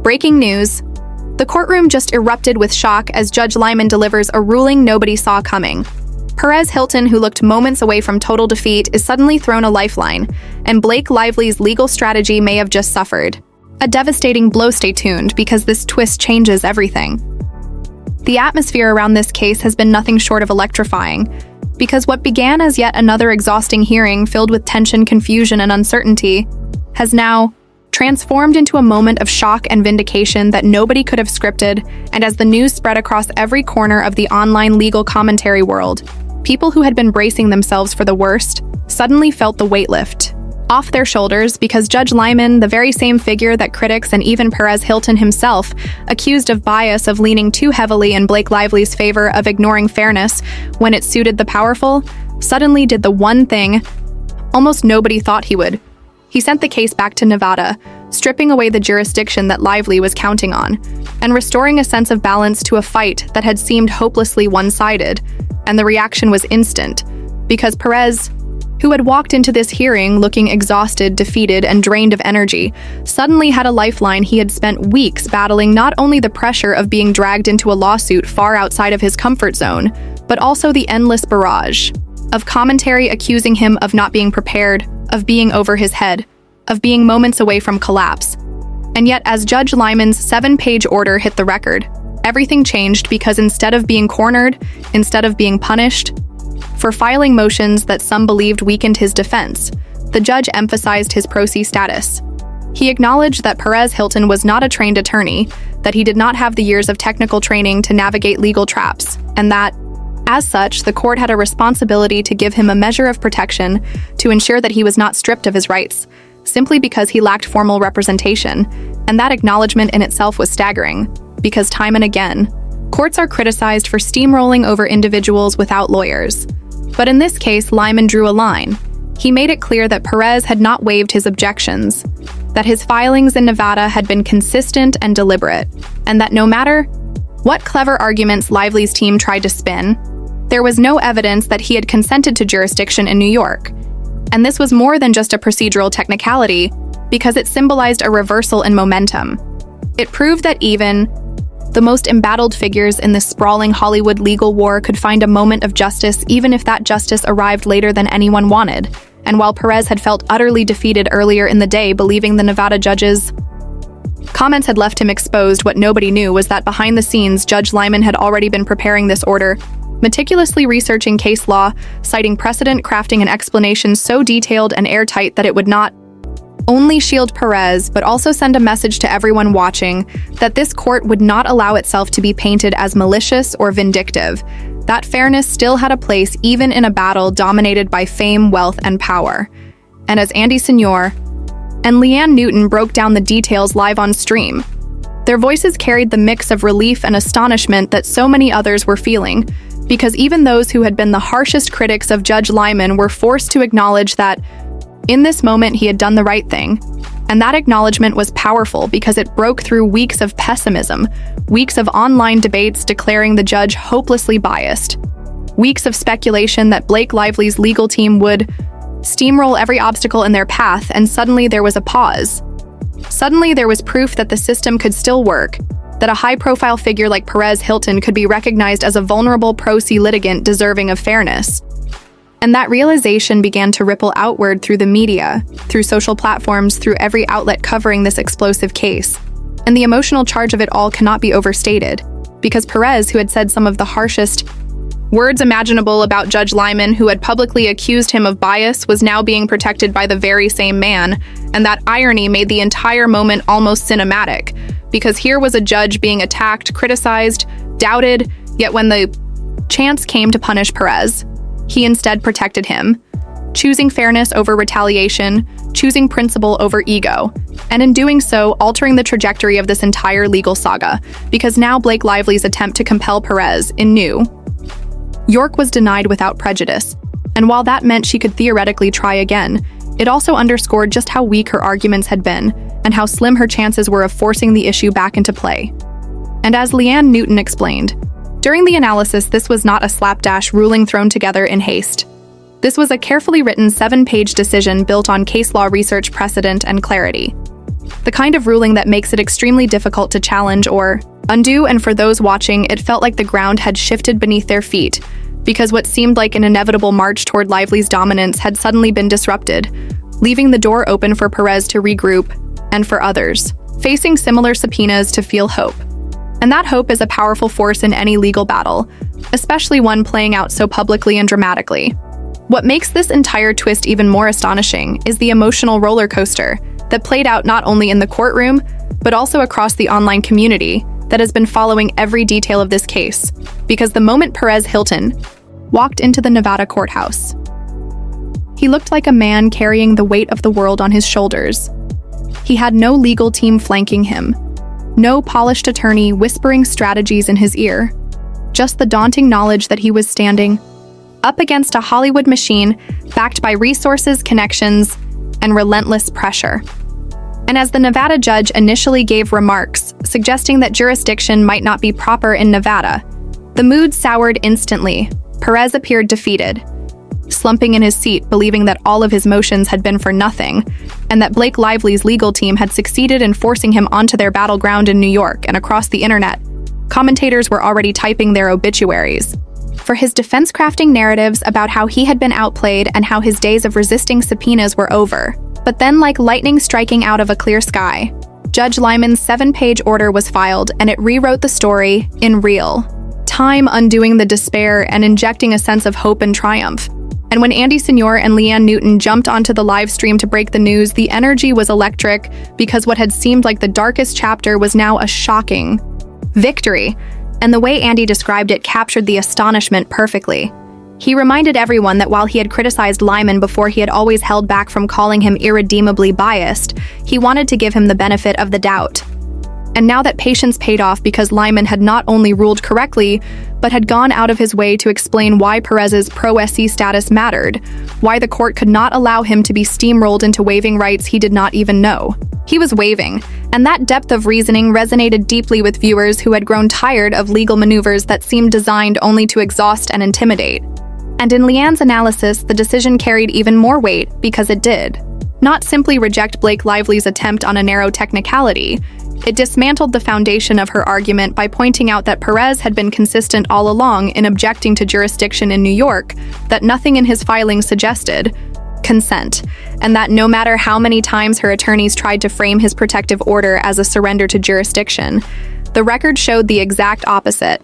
Breaking news. The courtroom just erupted with shock as Judge Lyman delivers a ruling nobody saw coming. Perez Hilton, who looked moments away from total defeat, is suddenly thrown a lifeline, and Blake Lively's legal strategy may have just suffered. A devastating blow. Stay tuned, because this twist changes everything. The atmosphere around this case has been nothing short of electrifying, because what began as yet another exhausting hearing filled with tension, confusion, and uncertainty has now transformed into a moment of shock and vindication that nobody could have scripted. And as the news spread across every corner of the online legal commentary world, people who had been bracing themselves for the worst suddenly felt the weight lift off their shoulders, because Judge Lyman, the very same figure that critics and even Perez Hilton himself accused of bias, of leaning too heavily in Blake Lively's favor, of ignoring fairness when it suited the powerful, suddenly did the one thing almost nobody thought he would. He sent the case back to Nevada, stripping away the jurisdiction that Lively was counting on, and restoring a sense of balance to a fight that had seemed hopelessly one-sided. And the reaction was instant, because Perez, who had walked into this hearing looking exhausted, defeated, and drained of energy, suddenly had a lifeline. He had spent weeks battling not only the pressure of being dragged into a lawsuit far outside of his comfort zone, but also the endless barrage of commentary accusing him of not being prepared, of being over his head, of being moments away from collapse. And yet, as Judge Lyman's 7-page order hit the record, everything changed, because instead of being cornered, instead of being punished for filing motions that some believed weakened his defense, the judge emphasized his pro se status. He acknowledged that Perez Hilton was not a trained attorney, that he did not have the years of technical training to navigate legal traps, and that, as such, the court had a responsibility to give him a measure of protection to ensure that he was not stripped of his rights, simply because he lacked formal representation. And that acknowledgement in itself was staggering, because time and again, courts are criticized for steamrolling over individuals without lawyers. But in this case, Lyman drew a line. He made it clear that Perez had not waived his objections, that his filings in Nevada had been consistent and deliberate, and that no matter what clever arguments Lively's team tried to spin, there was no evidence that he had consented to jurisdiction in New York. And this was more than just a procedural technicality, because it symbolized a reversal in momentum. It proved that even the most embattled figures in this sprawling Hollywood legal war could find a moment of justice, even if that justice arrived later than anyone wanted. And while Perez had felt utterly defeated earlier in the day, believing the Nevada judges' comments had left him exposed, what nobody knew was that behind the scenes, Judge Lyman had already been preparing this order, meticulously researching case law, citing precedent, crafting an explanation so detailed and airtight that it would not only shield Perez, but also send a message to everyone watching that this court would not allow itself to be painted as malicious or vindictive, that fairness still had a place even in a battle dominated by fame, wealth, and power. And as Andy Senior and Leanne Newton broke down the details live on stream, their voices carried the mix of relief and astonishment that so many others were feeling, because even those who had been the harshest critics of Judge Lyman were forced to acknowledge that in this moment he had done the right thing. And that acknowledgement was powerful, because it broke through weeks of pessimism, weeks of online debates declaring the judge hopelessly biased, weeks of speculation that Blake Lively's legal team would steamroll every obstacle in their path, and suddenly there was a pause. Suddenly there was proof that the system could still work, that a high-profile figure like Perez Hilton could be recognized as a vulnerable pro se litigant deserving of fairness. And that realization began to ripple outward through the media, through social platforms, through every outlet covering this explosive case. And the emotional charge of it all cannot be overstated, because Perez, who had said some of the harshest words imaginable about Judge Lyman, who had publicly accused him of bias, was now being protected by the very same man. And that irony made the entire moment almost cinematic, because here was a judge being attacked, criticized, doubted, yet when the chance came to punish Perez, he instead protected him, choosing fairness over retaliation, choosing principle over ego, and in doing so, altering the trajectory of this entire legal saga, because now Blake Lively's attempt to compel Perez in New York was denied without prejudice. And while that meant she could theoretically try again, it also underscored just how weak her arguments had been, and how slim her chances were of forcing the issue back into play. And as Leanne Newton explained, during the analysis, this was not a slapdash ruling thrown together in haste. This was a carefully written 7-page decision built on case law research, precedent, and clarity. The kind of ruling that makes it extremely difficult to challenge or undo, and for those watching, it felt like the ground had shifted beneath their feet, because what seemed like an inevitable march toward Lively's dominance had suddenly been disrupted, leaving the door open for Perez to regroup, and for others, facing similar subpoenas, to feel hope. And that hope is a powerful force in any legal battle, especially one playing out so publicly and dramatically. What makes this entire twist even more astonishing is the emotional roller coaster that played out not only in the courtroom, but also across the online community that has been following every detail of this case. Because the moment Perez Hilton walked into the Nevada courthouse, he looked like a man carrying the weight of the world on his shoulders. He had no legal team flanking him, no polished attorney whispering strategies in his ear, just the daunting knowledge that he was standing up against a Hollywood machine backed by resources, connections, and relentless pressure. And as the Nevada judge initially gave remarks suggesting that jurisdiction might not be proper in Nevada, the mood soured instantly. Perez appeared defeated, slumping in his seat, believing that all of his motions had been for nothing, and that Blake Lively's legal team had succeeded in forcing him onto their battleground in New York. And across the internet, commentators were already typing their obituaries for his defense-crafting narratives about how he had been outplayed and how his days of resisting subpoenas were over. But then, like lightning striking out of a clear sky, Judge Lyman's 7-page order was filed, and it rewrote the story in real time, undoing the despair and injecting a sense of hope and triumph. And when Andy Senior and Leanne Newton jumped onto the live stream to break the news, the energy was electric, because what had seemed like the darkest chapter was now a shocking victory. And the way Andy described it captured the astonishment perfectly. He reminded everyone that while he had criticized Lyman before, he had always held back from calling him irredeemably biased. He wanted to give him the benefit of the doubt. And now that patience paid off, because Lyman had not only ruled correctly, but had gone out of his way to explain why Perez's pro-SC status mattered, why the court could not allow him to be steamrolled into waiving rights he did not even know he was waiving. And that depth of reasoning resonated deeply with viewers who had grown tired of legal maneuvers that seemed designed only to exhaust and intimidate. And in Leanne's analysis, the decision carried even more weight because it did not simply reject Blake Lively's attempt on a narrow technicality. It dismantled the foundation of her argument by pointing out that Perez had been consistent all along in objecting to jurisdiction in New York, that nothing in his filings suggested consent, and that no matter how many times her attorneys tried to frame his protective order as a surrender to jurisdiction, the record showed the exact opposite.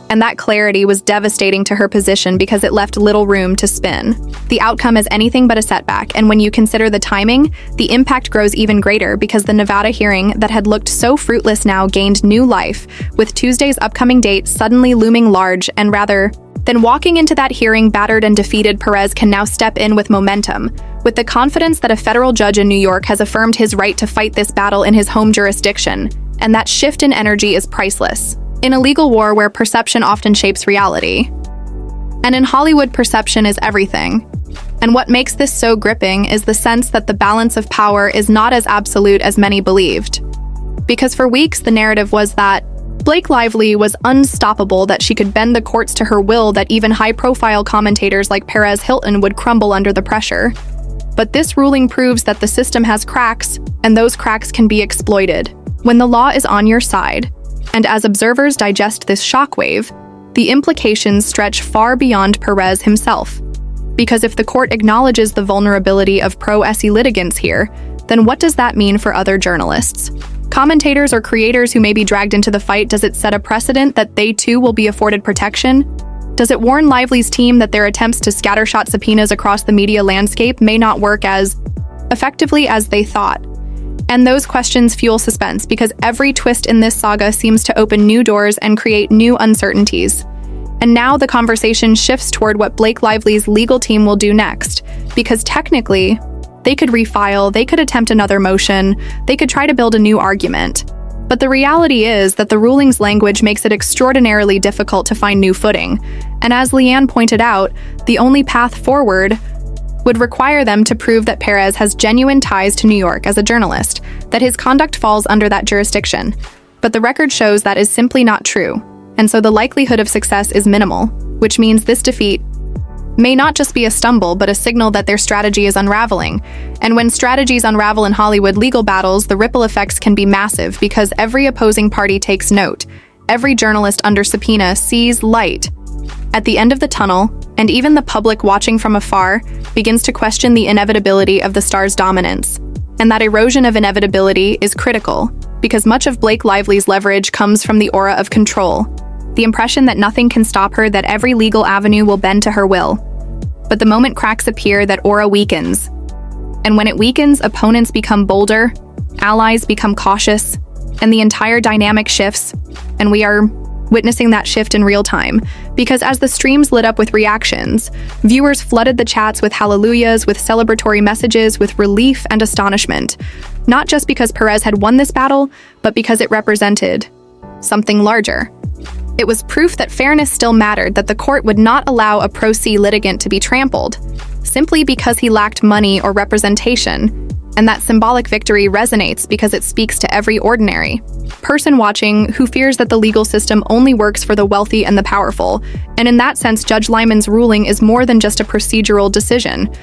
And that clarity was devastating to her position because it left little room to spin. The outcome is anything but a setback, and when you consider the timing, the impact grows even greater, because the Nevada hearing that had looked so fruitless now gained new life, with Tuesday's upcoming date suddenly looming large. And rather than walking into that hearing battered and defeated, Perez can now step in with momentum, with the confidence that a federal judge in New York has affirmed his right to fight this battle in his home jurisdiction. And that shift in energy is priceless. In a legal war where perception often shapes reality, and in Hollywood, perception is everything. And what makes this so gripping is the sense that the balance of power is not as absolute as many believed. Because for weeks, the narrative was that Blake Lively was unstoppable, that she could bend the courts to her will, that even high-profile commentators like Perez Hilton would crumble under the pressure. But this ruling proves that the system has cracks, and those cracks can be exploited. When the law is on your side, and as observers digest this shockwave, the implications stretch far beyond Perez himself. Because if the court acknowledges the vulnerability of pro-SE litigants here, then what does that mean for other journalists? Commentators or creators who may be dragged into the fight? Does it set a precedent that they too will be afforded protection? Does it warn Lively's team that their attempts to scattershot subpoenas across the media landscape may not work as effectively as they thought? And those questions fuel suspense, because every twist in this saga seems to open new doors and create new uncertainties. And now the conversation shifts toward what Blake Lively's legal team will do next, because technically, they could refile, they could attempt another motion, they could try to build a new argument. But the reality is that the ruling's language makes it extraordinarily difficult to find new footing. And as Leanne pointed out, the only path forward would require them to prove that Perez has genuine ties to New York as a journalist, that his conduct falls under that jurisdiction. But the record shows that is simply not true, and so the likelihood of success is minimal, which means this defeat may not just be a stumble, but a signal that their strategy is unraveling. And when strategies unravel in Hollywood legal battles, the ripple effects can be massive because every opposing party takes note. Every journalist under subpoena sees light at the end of the tunnel, and even the public watching from afar begins to question the inevitability of the star's dominance. And that erosion of inevitability is critical, because much of Blake Lively's leverage comes from the aura of control. The impression that nothing can stop her, that every legal avenue will bend to her will. But the moment cracks appear, that aura weakens. And when it weakens, opponents become bolder, allies become cautious, and the entire dynamic shifts. And we are witnessing that shift in real time, because as the streams lit up with reactions, viewers flooded the chats with hallelujahs, with celebratory messages, with relief and astonishment. Not just because Perez had won this battle, but because it represented something larger. It was proof that fairness still mattered, that the court would not allow a pro se litigant to be trampled, simply because he lacked money or representation. And that symbolic victory resonates because it speaks to every ordinary person watching who fears that the legal system only works for the wealthy and the powerful. And in that sense, Judge Lyman's ruling is more than just a procedural decision.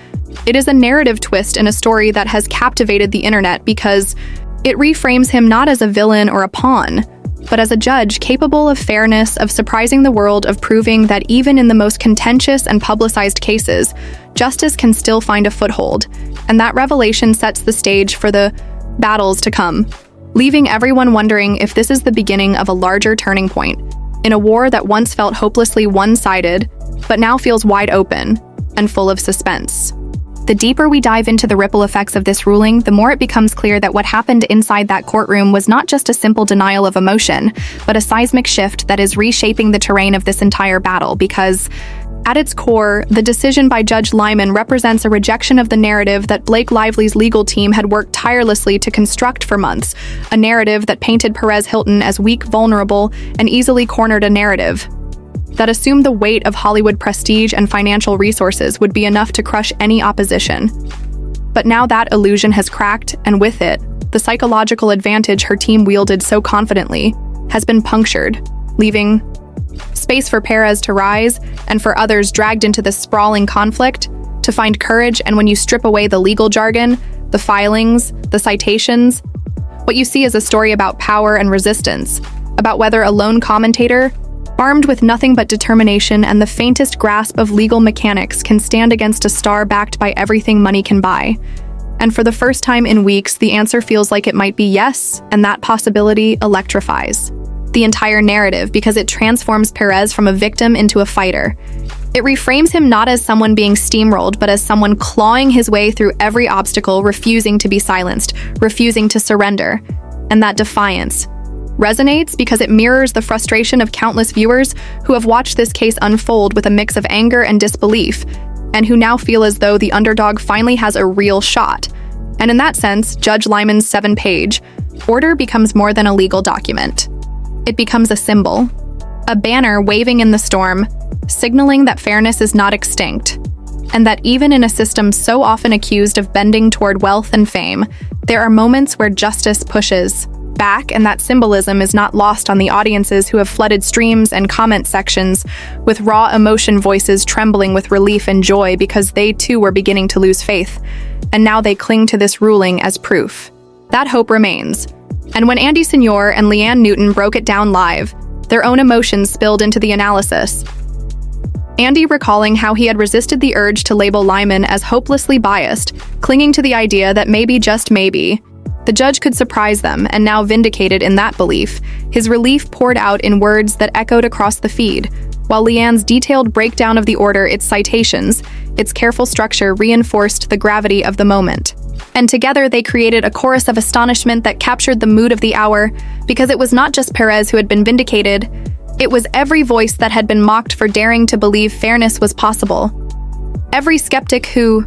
It is a narrative twist in a story that has captivated the internet because it reframes him not as a villain or a pawn, but as a judge capable of fairness, of surprising the world, of proving that even in the most contentious and publicized cases, justice can still find a foothold. And that revelation sets the stage for the battles to come, leaving everyone wondering if this is the beginning of a larger turning point in a war that once felt hopelessly one-sided, but now feels wide open and full of suspense. The deeper we dive into the ripple effects of this ruling, the more it becomes clear that what happened inside that courtroom was not just a simple denial of emotion, but a seismic shift that is reshaping the terrain of this entire battle, because at its core, the decision by Judge Lyman represents a rejection of the narrative that Blake Lively's legal team had worked tirelessly to construct for months, a narrative that painted Perez Hilton as weak, vulnerable, and easily cornered, a narrative that assumed the weight of Hollywood prestige and financial resources would be enough to crush any opposition. But now that illusion has cracked, and with it, the psychological advantage her team wielded so confidently has been punctured, leaving space for Perez to rise and for others dragged into this sprawling conflict to find courage. And when you strip away the legal jargon, the filings, the citations, what you see is a story about power and resistance, about whether a lone commentator, armed with nothing but determination and the faintest grasp of legal mechanics, can stand against a star backed by everything money can buy. And for the first time in weeks, the answer feels like it might be yes, and that possibility electrifies the entire narrative because it transforms Perez from a victim into a fighter. It reframes him not as someone being steamrolled, but as someone clawing his way through every obstacle, refusing to be silenced, refusing to surrender. And that defiance resonates because it mirrors the frustration of countless viewers who have watched this case unfold with a mix of anger and disbelief, and who now feel as though the underdog finally has a real shot. And in that sense, Judge Lyman's 7-page order becomes more than a legal document. It becomes a symbol, a banner waving in the storm, signaling that fairness is not extinct, and that even in a system so often accused of bending toward wealth and fame, there are moments where justice pushes back, and that symbolism is not lost on the audiences who have flooded streams and comment sections with raw emotion, voices trembling with relief and joy because they too were beginning to lose faith, and now they cling to this ruling as proof. That hope remains. And when Andy Signore and Leanne Newton broke it down live, their own emotions spilled into the analysis. Andy recalling how he had resisted the urge to label Lyman as hopelessly biased, clinging to the idea that maybe, just maybe, the judge could surprise them, and now vindicated in that belief, his relief poured out in words that echoed across the feed, while Leanne's detailed breakdown of the order, its citations, its careful structure reinforced the gravity of the moment. And together they created a chorus of astonishment that captured the mood of the hour, because it was not just Perez who had been vindicated, it was every voice that had been mocked for daring to believe fairness was possible. Every skeptic who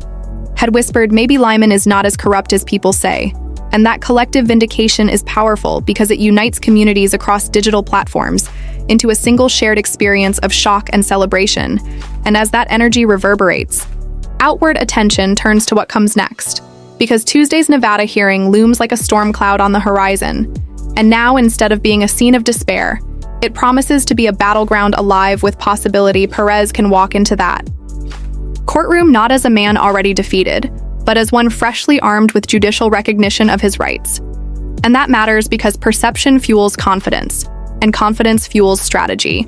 had whispered maybe Lyman is not as corrupt as people say. And that collective vindication is powerful because it unites communities across digital platforms into a single shared experience of shock and celebration. And as that energy reverberates, outward attention turns to what comes next, because Tuesday's Nevada hearing looms like a storm cloud on the horizon. And now, instead of being a scene of despair, it promises to be a battleground alive with possibility. Perez can walk into that Courtroom not as a man already defeated, but as one freshly armed with judicial recognition of his rights. And that matters because perception fuels confidence, and confidence fuels strategy.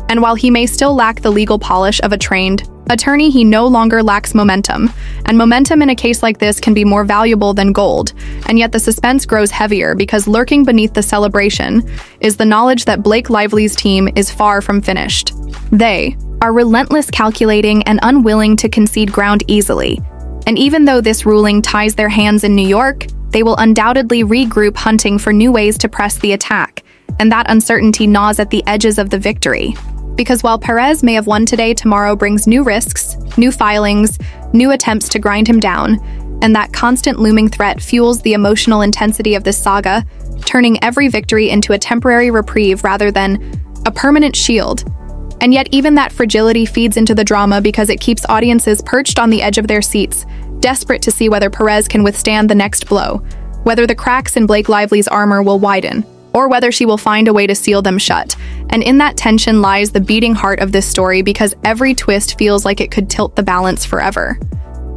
And while he may still lack the legal polish of a trained attorney, he no longer lacks momentum. And momentum in a case like this can be more valuable than gold. And yet the suspense grows heavier because lurking beneath the celebration is the knowledge that Blake Lively's team is far from finished. They are relentless, calculating, and unwilling to concede ground easily. And even though this ruling ties their hands in New York, they will undoubtedly regroup, hunting for new ways to press the attack. And that uncertainty gnaws at the edges of the victory. Because while Perez may have won today, tomorrow brings new risks, new filings, new attempts to grind him down, and that constant looming threat fuels the emotional intensity of this saga, turning every victory into a temporary reprieve rather than a permanent shield. And yet even that fragility feeds into the drama because it keeps audiences perched on the edge of their seats, desperate to see whether Perez can withstand the next blow, whether the cracks in Blake Lively's armor will widen, or whether she will find a way to seal them shut. And in that tension lies the beating heart of this story, because every twist feels like it could tilt the balance forever.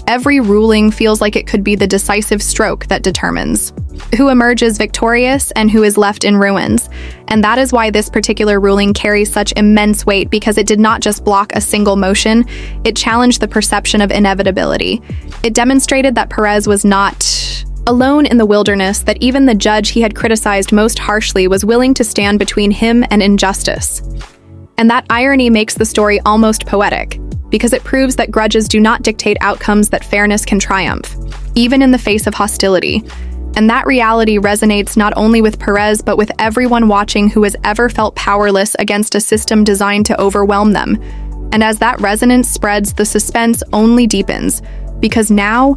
Every ruling feels like it could be the decisive stroke that determines who emerges victorious and who is left in ruins. And that is why this particular ruling carries such immense weight, because it did not just block a single motion, it challenged the perception of inevitability. It demonstrated that Perez was not alone in the wilderness, that even the judge he had criticized most harshly was willing to stand between him and injustice. And that irony makes the story almost poetic, because it proves that grudges do not dictate outcomes, that fairness can triumph, even in the face of hostility. And that reality resonates not only with Perez, but with everyone watching who has ever felt powerless against a system designed to overwhelm them. And as that resonance spreads, the suspense only deepens, because now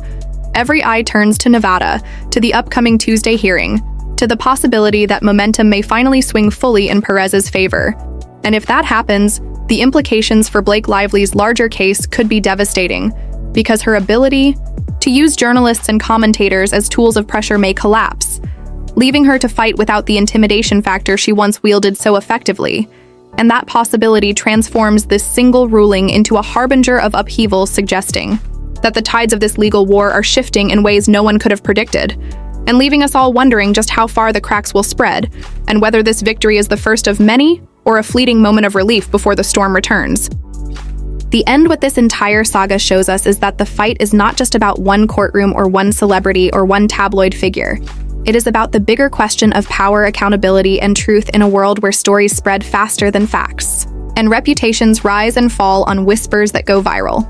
every eye turns to Nevada, to the upcoming Tuesday hearing, to the possibility that momentum may finally swing fully in Perez's favor. And if that happens, the implications for Blake Lively's larger case could be devastating, because her ability to use journalists and commentators as tools of pressure may collapse, leaving her to fight without the intimidation factor she once wielded so effectively. And that possibility transforms this single ruling into a harbinger of upheaval, suggesting that the tides of this legal war are shifting in ways no one could have predicted, and leaving us all wondering just how far the cracks will spread, and whether this victory is the first of many or a fleeting moment of relief before the storm returns. The end what this entire saga shows us is that the fight is not just about one courtroom or one celebrity or one tabloid figure. It is about the bigger question of power, accountability, and truth in a world where stories spread faster than facts, and reputations rise and fall on whispers that go viral.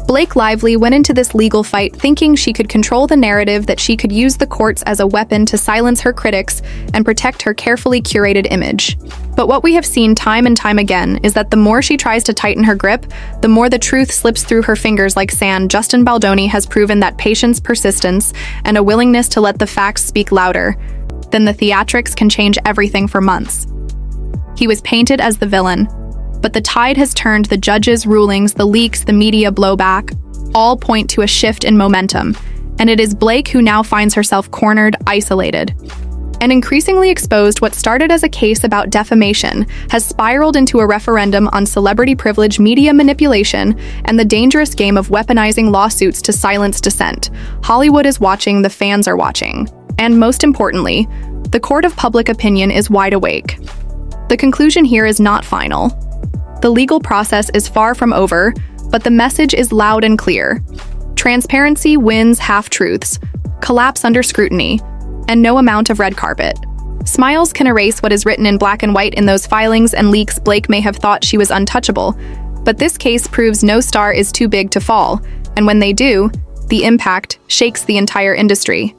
Blake Lively went into this legal fight thinking she could control the narrative, that she could use the courts as a weapon to silence her critics and protect her carefully curated image. But what we have seen time and time again is that the more she tries to tighten her grip, the more the truth slips through her fingers like sand. Justin Baldoni has proven that patience, persistence, and a willingness to let the facts speak louder than the theatrics can change everything for months. He was painted as the villain, but the tide has turned. The judges' rulings, the leaks, the media blowback, all point to a shift in momentum. And it is Blake who now finds herself cornered, isolated, and increasingly exposed. What started as a case about defamation has spiraled into a referendum on celebrity privilege, media manipulation, and the dangerous game of weaponizing lawsuits to silence dissent. Hollywood is watching, the fans are watching. And most importantly, the court of public opinion is wide awake. The conclusion here is not final. The legal process is far from over, but the message is loud and clear. Transparency wins half-truths, collapse under scrutiny, and no amount of red carpet. Smiles can erase what is written in black and white in those filings and leaks. Blake may have thought she was untouchable, but this case proves no star is too big to fall, and when they do, the impact shakes the entire industry.